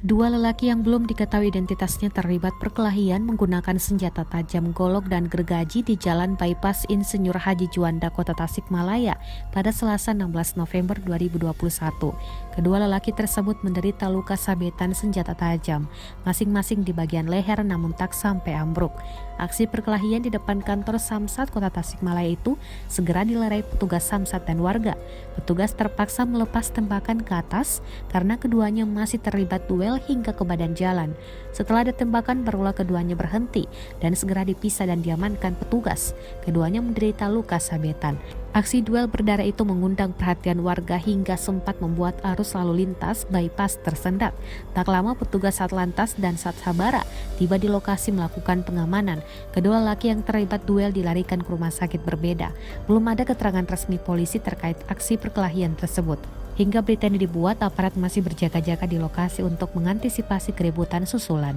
Dua lelaki yang belum diketahui identitasnya terlibat perkelahian menggunakan senjata tajam, golok, dan gergaji di Jalan Bypass Insinyur Haji Juanda, Kota Tasikmalaya pada Selasa 16 November 2021. Kedua lelaki tersebut menderita luka sabetan senjata tajam, masing-masing di bagian leher namun tak sampai ambruk. Aksi perkelahian di depan kantor Samsat Kota Tasikmalaya itu segera dilerai petugas Samsat dan warga. Petugas terpaksa melepas tembakan ke atas karena keduanya masih terlibat duel hingga ke badan jalan. Setelah ada tembakan, barulah keduanya berhenti dan segera dipisah dan diamankan petugas. Keduanya menderita luka sabetan. Aksi duel berdarah itu mengundang perhatian warga hingga sempat membuat arus lalu lintas bypass tersendat. Tak lama petugas Satlantas dan Satsabara tiba di lokasi melakukan pengamanan. Kedua laki yang terlibat duel dilarikan ke rumah sakit berbeda. Belum ada keterangan resmi polisi terkait aksi perkelahian tersebut. Hingga berita ini dibuat, aparat masih berjaga-jaga di lokasi untuk mengantisipasi keributan susulan.